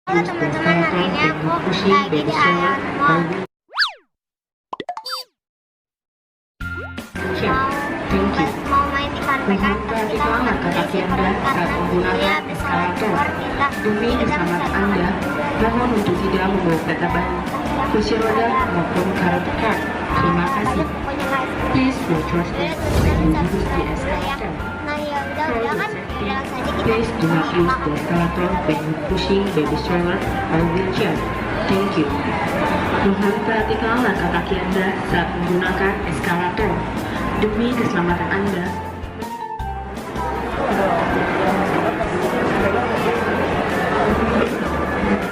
Halo teman-teman, hari ini aku lagi di Ion Mall. Mau main di Fun Pack, tapi kita nggak bisa perut karena dia pesawat keluar kita. Demi keselamatan Anda, mohon untuk tidak membawa data baru, kursi roda maupun kartu card. Terima kasih. Please put your steps and use the escalator. Nah ya udah kan, ya langsung aja kita. Please do not use the escalator when pushing baby stroller or wheelchair. Thank you. Mohon perhatikan langkah kaki Anda saat menggunakan eskalator. Demi keselamatan Anda.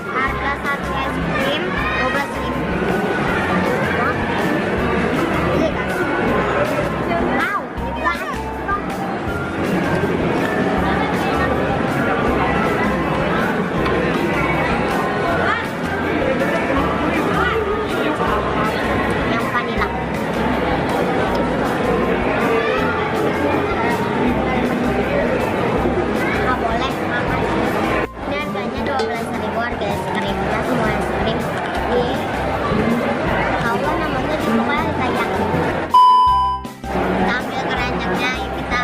Harga satu es krim 12.000. Beli kan? Mau, beli banget. Yang vanilla. Nggak boleh makan. Ini harganya 12.000 harga es krim. Nah, semua es krim di apa namanya di bawah kayak kita ambil keranjangnya, yuk kita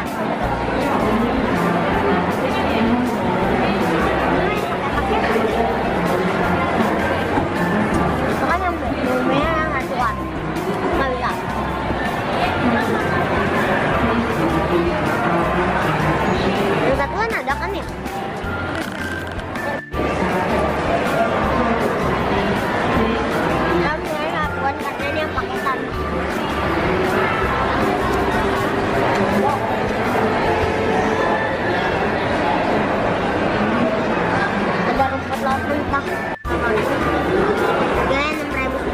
itu kan yang bumbunya yang nggak kuat, nggak bisa. Yang satuan ada kan ya? Saya satuan karena dia paketan. Ada rumput laut mentah. Harganya 6.000.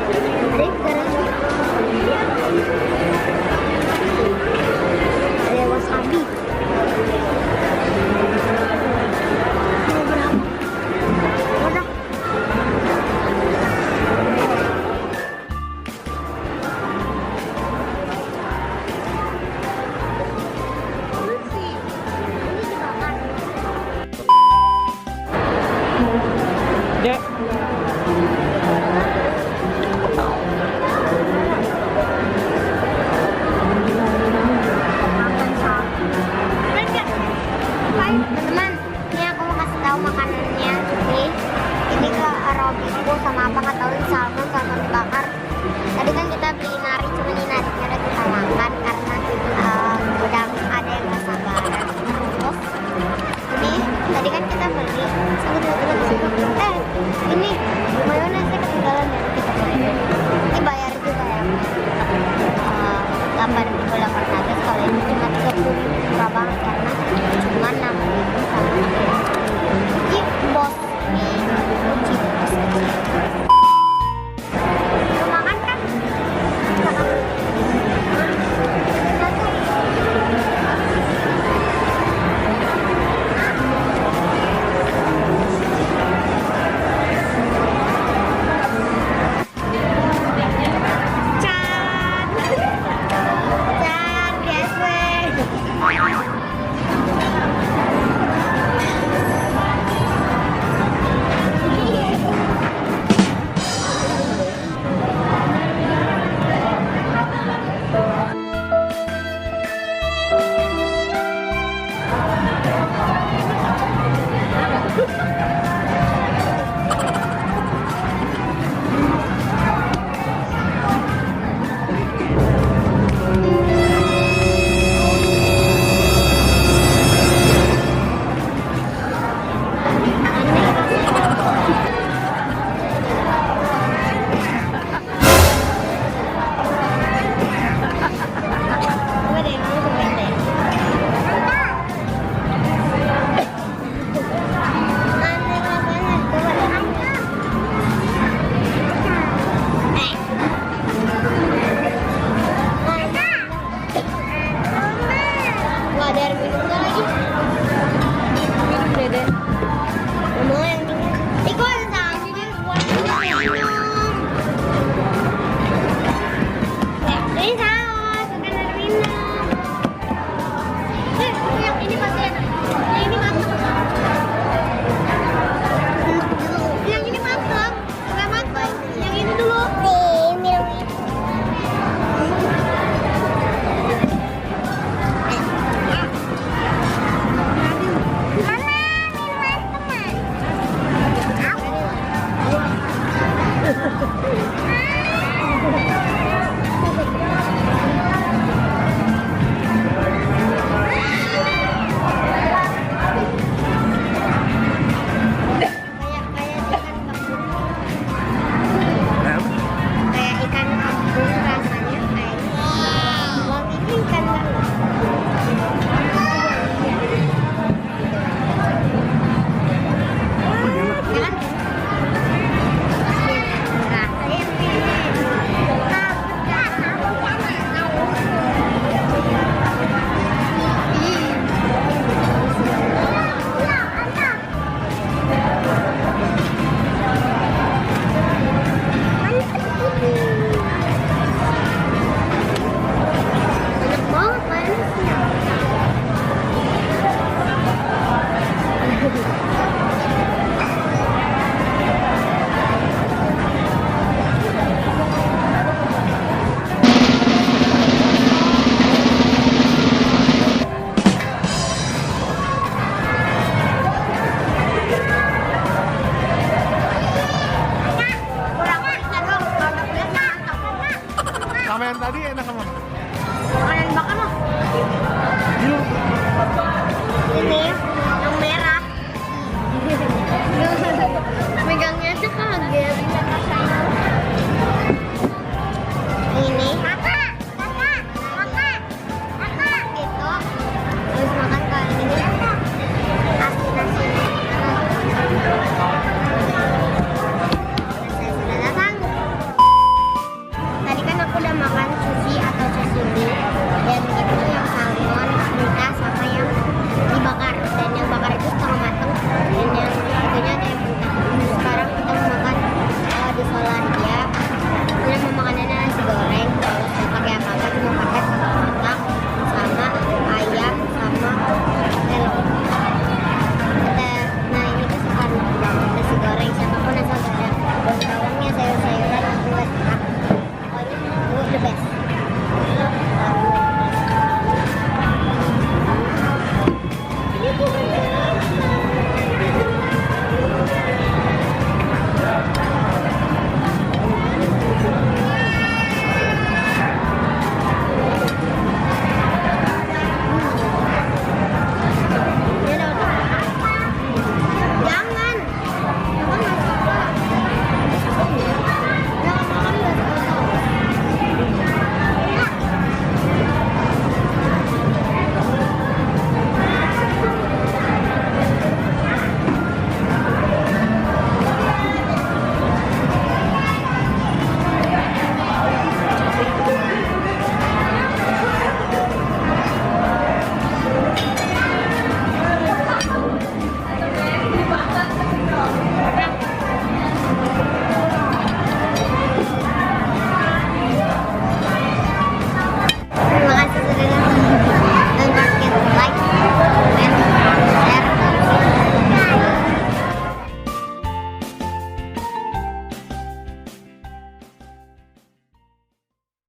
Ada wasabi. Mau berapa? Udah. Ini dibakar. Ya. Makan sapi. Baik teman-teman, ini aku mau kasih tahu makanannya. Ini ke Robiku sama apa nggak tahu, salmon dibakar. Tadi kan kita beli nari, cuma ini narinya udah kita makan karena udah ada yang nggak sabaran. Terus ini tadi kan kita beli ini